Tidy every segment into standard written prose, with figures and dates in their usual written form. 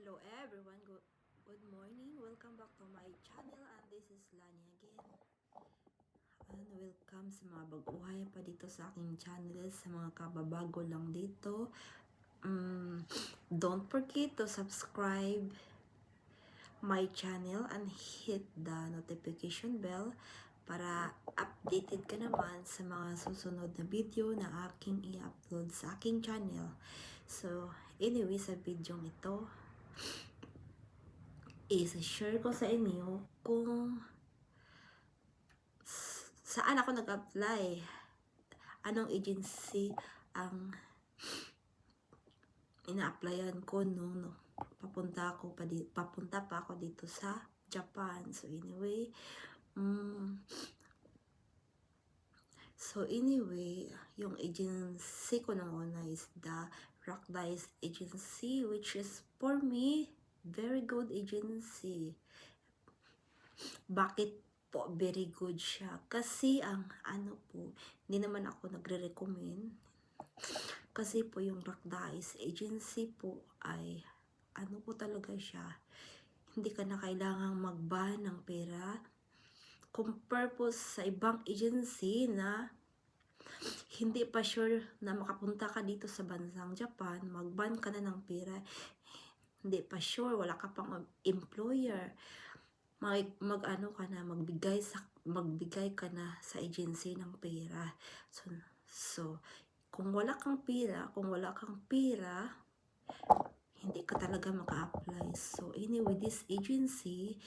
Hello everyone, good morning. Welcome back to my channel and this is Lani again. And welcome sa mga baguhay pa dito sa aking channel, sa mga kababago lang dito. Don't forget to subscribe my channel and hit the notification bell para updated ka naman sa mga susunod na video na aking i-upload sa aking channel. So, anyway, sa video ito, is-share ko sa inyo kung saan ako nag-apply, anong agency ang ina-applyan ko nung papunta pa ako dito sa Japan. So anyway, yung agency ko nang una is the Rock Dice Agency, which is for me very good agency. Bakit po very good siya? Kasi hindi naman ako nagre-recommend. Kasi po yung Rock Dice Agency po ay talaga siya. Hindi ka na kailangang mag-ban ng pera. Compare po sa ibang agency na hindi pa sure na makapunta ka dito sa bansang Japan, mag-ban ka na ng pera. Hindi pa sure, wala ka pang employer. Magbigay ka na sa agency ng pera. So kung wala kang pera, hindi ka talaga maka-apply. So anyway, this agency,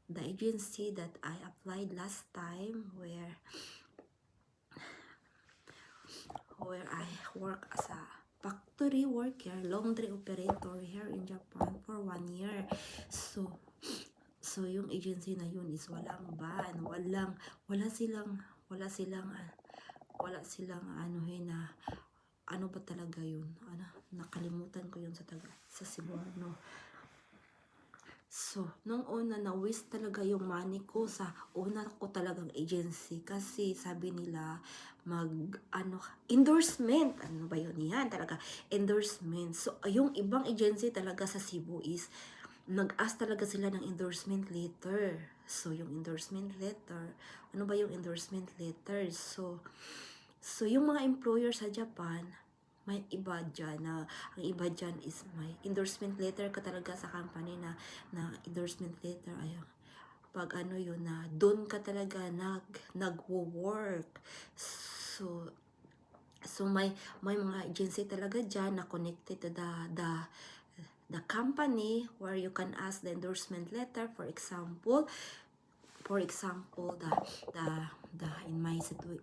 the agency that I applied last time, where I work as a factory worker, laundry operator here in Japan for 1 year. So yung agency na yun is walang ban, wala silang ano ba talaga yun? Nakalimutan ko yun sa Cebuano. So, nung una na-waste talaga yung money ko sa una ko talagang agency kasi sabi nila endorsement. Ano ba yun? Yan talaga, endorsement. So, yung ibang agency talaga sa Cebu is nag-ask talaga sila ng endorsement letter. So, yung endorsement letter, ano ba yung endorsement letter? So yung mga employer sa Japan, may iba dyan ang iba dyan is may endorsement letter ka talaga sa company na endorsement letter ay pag na doon ka talaga nagwo-work. So may mga agency talaga dyan na connected to the company where you can ask the endorsement letter. For example,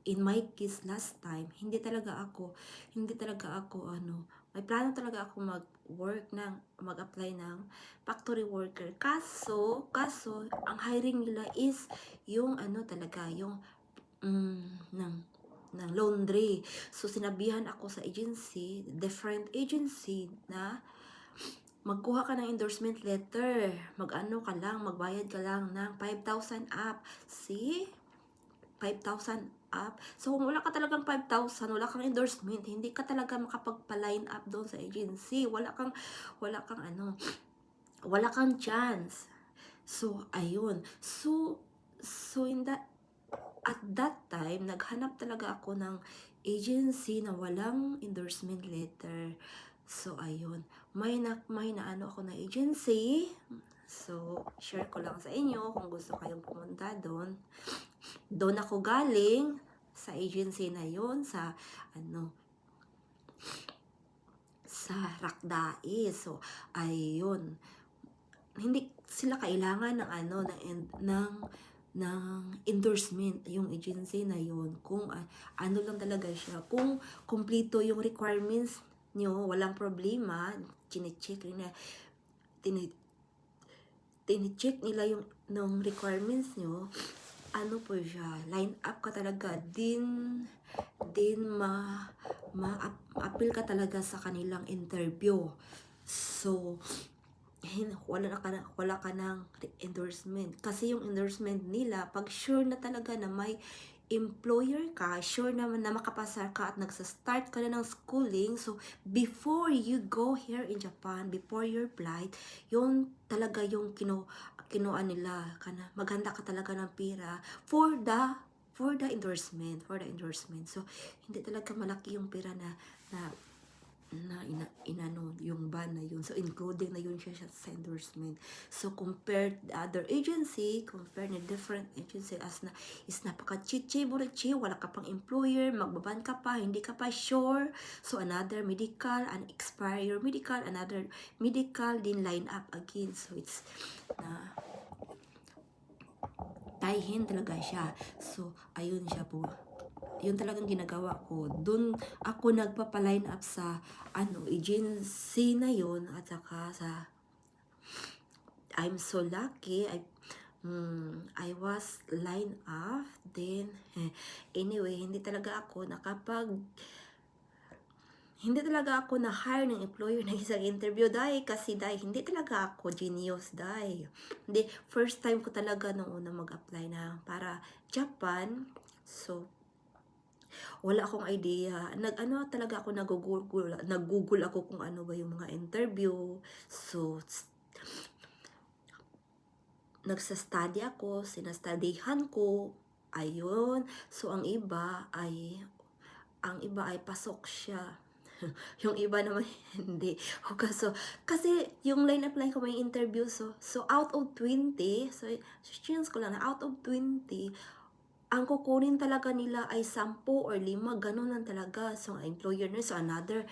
in my case last time, hindi talaga ako may plano talaga ako mag-apply ng factory worker. Kaso ang hiring nila is yung ng laundry. So sinabihan ako sa different agency na magkuha ka ng endorsement letter. Magbayad ka lang ng 5,000 up. See? 5,000 up. So, kung wala ka talagang 5,000, wala kang endorsement, hindi ka talaga makapagpa-line up doon sa agency. Wala kang chance. So, ayun. So at that time, naghanap talaga ako ng agency na walang endorsement letter. So, ayun. May ako na agency. So, share ko lang sa inyo kung gusto kayong pumunta doon. Doon ako galing sa agency na yun, sa Rock Dice. So, ayun. Hindi sila kailangan ng endorsement yung agency na yun. Kung lang talaga siya. Kung kumpleto yung requirements nyo, walang problema. Tine-check nila yung requirements nyo. Po siya, line up ka talaga. Ma-appeal ka talaga sa kanilang interview. So, wala ka ng endorsement. Kasi yung endorsement nila, pag sure na talaga na may employer ka, sure naman na makapasar ka at nagsa-start ka na ng schooling. So, before you go here in Japan, before your flight, yun talaga yung kinuha nila, maghanda ka talaga ng pera for the endorsement. So, hindi talaga malaki yung pera inano yung ban na yun. So, including na yun siya sa endorsement. So, compared the other agency, compared na different agency is napaka-chichi, burichi, wala ka pang employer, magbaban ka pa, hindi ka pa sure. So, another medical, an expire medical, another medical, din line up again. So, it's tayhin talaga siya. So, ayun siya po. Yun talagang ginagawa ko. Doon ako nagpapaline up sa agency na yun, at saka I'm so lucky I was line up then anyway, hindi talaga ako na-hire ng employer ng isang interview kasi hindi talaga ako genius hindi, first time ko talaga noong una mag-apply na para Japan. So wala akong idea. Talaga ako nag-google ako kung ano ba yung mga interview. So, nagsa-study ako, sinastudyhan ko. Ayun. So, ang iba ay pasok siya. Yung iba naman hindi. Kasi yung line up ko may interview. So out of 20, so chance ko lang na out of 20, ang kukunin talaga nila ay 10 or 5, ganun lang talaga. So, employer na, so another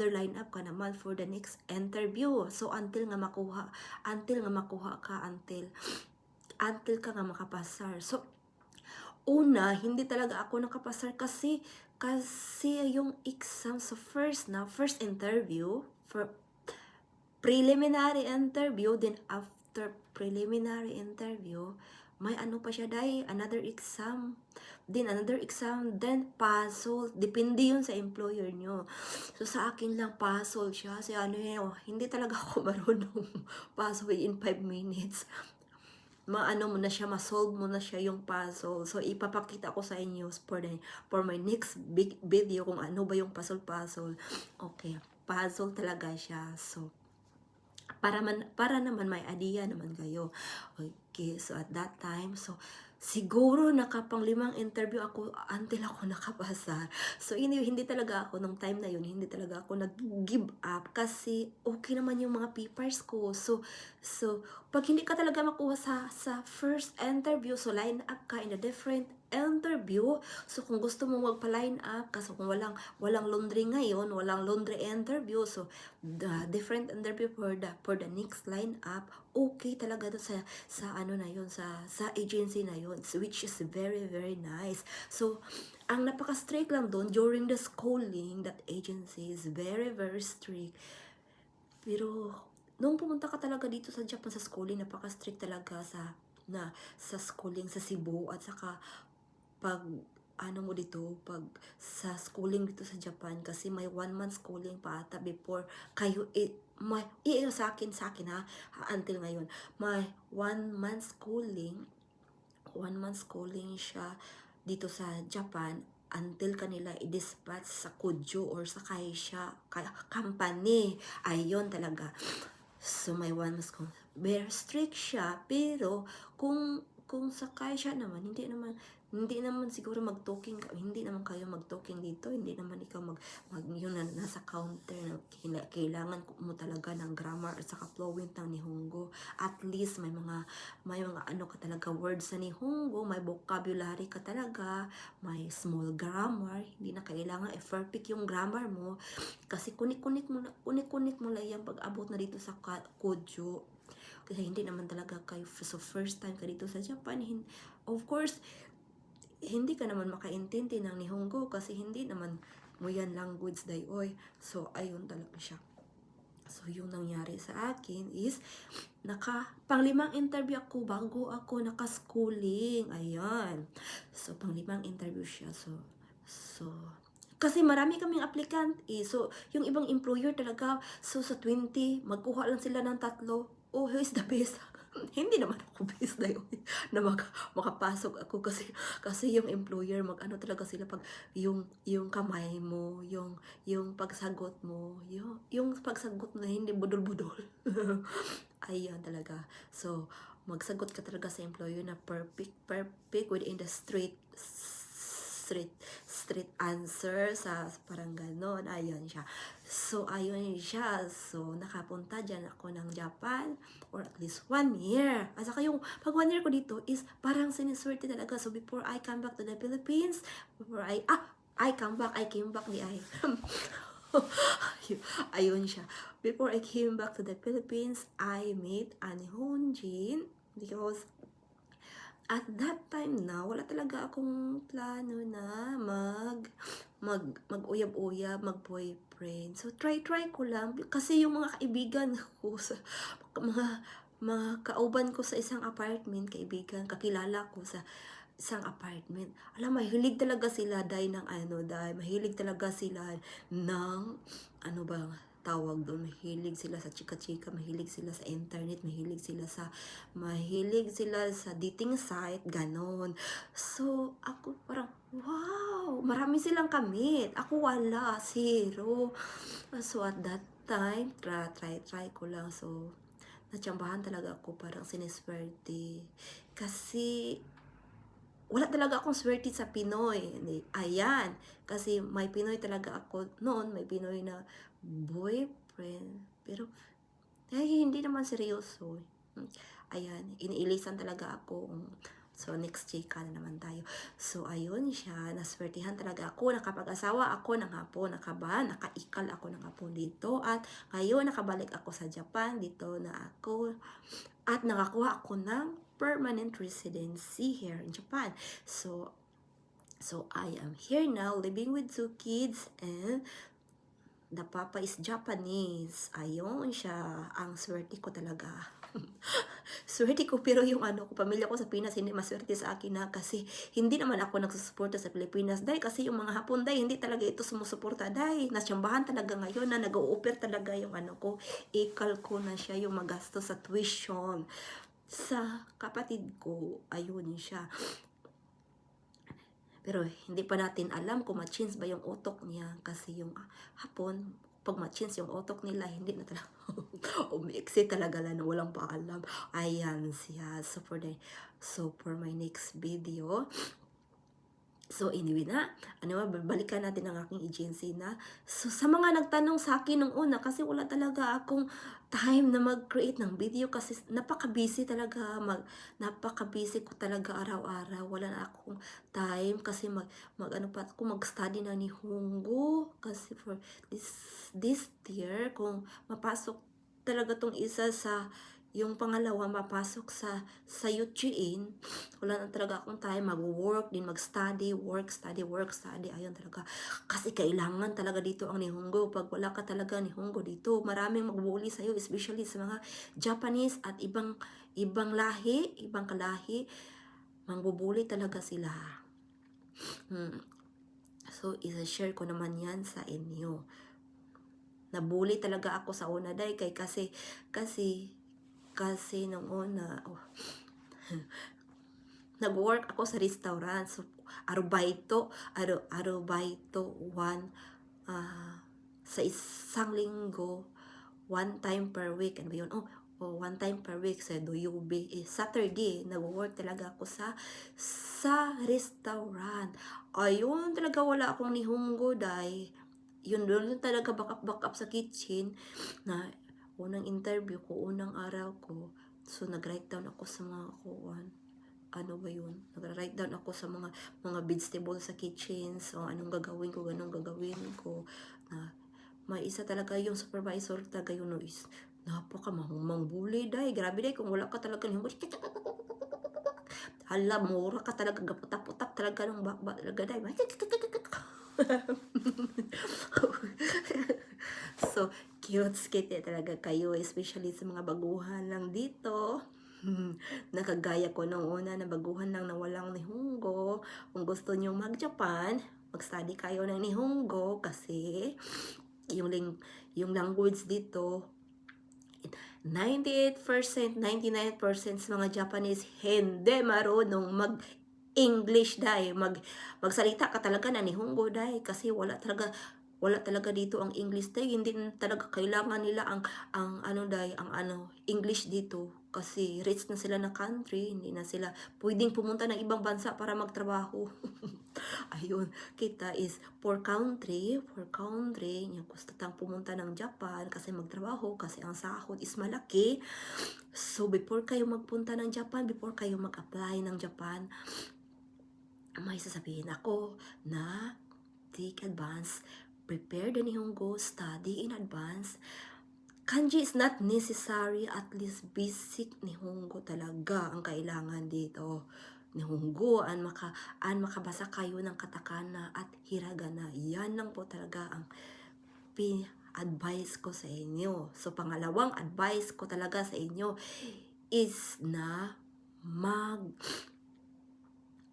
line up ka naman for the next interview. So, until nga makuha ka, until ka nga makapasar. So, una, hindi talaga ako nakapasar kasi yung exam sa first interview, for preliminary interview, then after preliminary interview, may pa siya another exam, then puzzle, depende yun sa employer nyo. So sa akin lang puzzle siya, kasi hindi talaga ako marunong puzzle in 5 minutes. Ma-solve mo na siya yung puzzle. So ipapakita ko sa inyo for my next big video kung ano ba yung puzzle. Okay, puzzle talaga siya. So para naman may idea naman kayo. Okay, so at that time, so siguro nakapang 5 interview ako until ako nakapasa. So hindi talaga ako nung time na yun, hindi talaga ako nag-give up kasi okay naman yung mga papers ko. So pag hindi ka talaga makuha sa first interview, so line up ka in a different interview. So kung gusto mo magpa-line up, kasi kung walang laundry ngayon, walang laundry interview, so the different interview for the next line up, okay talaga to sa agency na yun, which is very very nice. So ang napaka-strict lang doon during the schooling, that agency is very very strict. Pero nung pumunta ka talaga dito sa Japan sa schooling, napaka-strict talaga sa schooling sa Cebu, at saka pag sa schooling dito sa Japan, kasi may 1 month schooling pa ata before kayo sa akin ha, until ngayon may 1 month schooling siya dito sa Japan until kanila i-dispatch sa Kujou or sa Kaisha company. Ayun talaga. So may 1 month schooling. Very strict siya, pero kung sa Kaisha naman, hindi naman siguro mag-talking, hindi naman kayo mag-talking dito, hindi naman ikaw yun na nasa counter na kailangan mo talaga ng grammar at saka fluent ng Nihongo. At least may mga ka talaga words sa Nihongo, may vocabulary ka talaga, may small grammar, hindi na kailangan perfect yung grammar mo, kasi kunik-kunik mo lang yung pag-abot na dito sa Kujou. Kasi hindi naman talaga kayo, so first time ka dito sa Japan, of course hindi ka naman makaintindi ng Nihongo kasi hindi naman mo yan language dayoy. So ayun talaga siya. So yung nangyari sa akin is pang-5 interview ako bago ako naka-schooling. Ayan. So pang-5 interview siya. So kasi marami kaming applicant So yung ibang employer talaga, so sa 20 magkuha lang sila ng 3. Oh, who is the best? Hindi naman ako based na yun na makapasok ako kasi yung employer mag-ano talaga sila pag yung kamay mo, yung pagsagot mo, yung pagsagot na hindi budol-budol. Ayun talaga. So, magsagot ka talaga sa employer na perfect within the street answer sa parang ganon. Ayun siya. So, ayun siya. So, nakapunta dyan ako ng Japan or at least 1 year. At saka yung pag 1 year ko dito is parang siniswerte talaga. So, before I come back to the Philippines, I came back di ay. Ayun siya. Before I came back to the Philippines, I met Annie Honjin because at that time na wala talaga akong plano na mag-uyab-uyab, mag-boyfriend. So try ko lang kasi yung mga kaibigan ko sa mga kauban ko sa isang apartment, kaibigan, kakilala ko sa isang apartment. Alam, mahilig talaga sila mahilig talaga sila ng ano ba tawag doon, mahilig sila sa chika-chika, mahilig sila sa internet, mahilig sila sa dating site, ganon. So, ako parang, wow, marami silang kamit. Ako wala, zero. So, at that time, try ko lang. So, natsambahan talaga ako, parang siniswerte. Kasi, wala talaga akong swerte sa Pinoy. Ayan. Kasi may Pinoy talaga ako noon. May Pinoy na boyfriend. Pero, hindi naman seryoso. Ayan. Iniilisan talaga ako. So, next chika na naman tayo. So, ayun siya. Naswertihan talaga ako. Nakapag-asawa ako ng hapon. Nakaikal ako ng hapon dito. At ngayon, nakabalik ako sa Japan. Dito na ako. At nakakuha ako ng permanent residency here in Japan. So I am here now living with 2 kids and the papa is Japanese. Ayun siya. Ang swerte ko talaga. Swerte ko, pero yung pamilya ko sa Pinas hindi maswerte sa akin na kasi hindi naman ako nagsusuporta sa Pilipinas. Dahil kasi yung mga Hapon dahil hindi talaga ito sumusuporta. Dahil nasyambahan talaga ngayon na nag-o-offer talaga yung ko. Ikal ko na siya yung magasto sa tuition. Sa kapatid ko, ayun siya. Pero hindi pa natin alam kung ma-change ba yung utok niya. Kasi yung Hapon, pag ma-change yung utok nila, hindi na talaga umiksi talaga lang na walang paalam. Ayan siya. So for my next video, so anyway na, balikan natin ang aking agency na. So sa mga nagtanong sa akin nung una, kasi wala talaga akong time na mag-create ng video kasi napaka-busy ko talaga araw-araw. Wala na akong time kasi mag-study na ni Hongo kasi for this year kung mapasok talaga tong isa sa yung pangalawa mapasok sa UTN, wala na talaga akong time mag-work din, mag-study, study. Ayun talaga. Kasi kailangan talaga dito ang Nihongo. Pag wala ka talaga Nihongo dito, maraming magbubuli sa'yo, especially sa mga Japanese at ibang kalahi, mangbubuli talaga sila. So, isa-share ko naman yan sa inyo. Nabuli talaga ako sa una dahil kasi nung una, nag-work ako sa restaurant. So, arubaito sa isang linggo, 1 time per week. Ano ba yun? 1 time per week sa Doyubi. Saturday, nag-work talaga ako sa restaurant. Ayun, talaga wala akong Nihongo dahil yun doon talaga back up sa kitchen na unang interview ko, unang araw ko. So, nag-write down ako sa mga kuwan. Ano ba yun? Nag-write down ako sa mga vegetables sa kitchen. So, anong gagawin ko, may isa talaga yung supervisor talaga yun, is napaka-mahumang bully, dahil. Grabe, dahil. Kung wala ka talaga, hala, mura ka talaga, gaputak-putak talaga ng bakba talaga, dahil. So, cute talaga kayo, especially sa mga baguhan lang dito. Nakagaya ko nung una na baguhan lang na walang Nihongo. Kung gusto nyo mag-Japan, mag-study kayo ng Nihongo kasi yung language dito, 98%, 99% sa mga Japanese hindi marunong mag-English dahil magsalita ka talaga na Nihongo dahil kasi wala talaga dito ang English dahil hindi na talaga kailangan nila ang English dito kasi rich na sila na country, hindi na sila pwedeng pumunta ng ibang bansa para magtrabaho. Ayun, kita is for country, yung gusto tang pumunta ng Japan kasi magtrabaho, kasi ang sahod is malaki. So, before kayo magpunta ng Japan, before kayo mag-apply ng Japan, may sasabihin ako na take advance, prepare the Nihongo, study in advance. Kanji is not necessary, at least basic Nihongo talaga ang kailangan dito. Nihongo, makabasa kayo ng katakana at hiragana. Yan lang po talaga ang advice ko sa inyo. So, pangalawang advice ko talaga sa inyo is na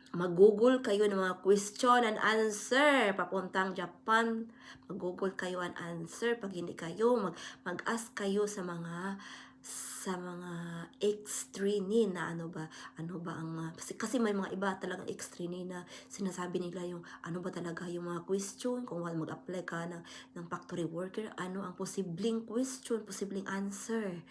mag-google kayo ng mga question and answer papuntang Japan. Mag-google kayo and answer. Pag hindi kayo, mag-ask kayo sa mga ex-trainee na ano ba ang kasi may mga iba talagang ex-trainee na sinasabi nila yung ano ba talaga yung mga question kung mag-apply ka ng factory worker, ano ang posibleng question, posibleng answer,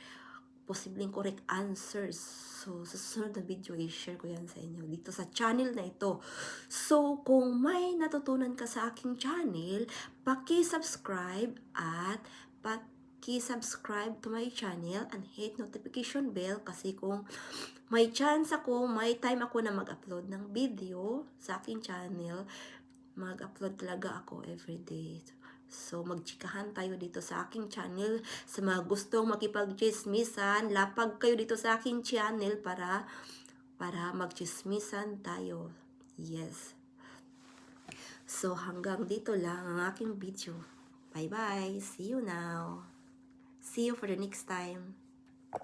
posibleng correct answers. So, sa susunod na video, i-share ko yan sa inyo dito sa channel na ito. So, kung may natutunan ka sa aking channel, paki-subscribe at paki-subscribe to my channel and hit notification bell kasi kung may chance ako, may time ako na mag-upload ng video sa aking channel, mag-upload talaga ako everyday. So, magchikahan tayo dito sa aking channel. Sa mga gustong makipag-chismisan, lapag kayo dito sa aking channel para magchismisan tayo. Yes. So, hanggang dito lang ang aking video. Bye-bye. See you now. See you for the next time.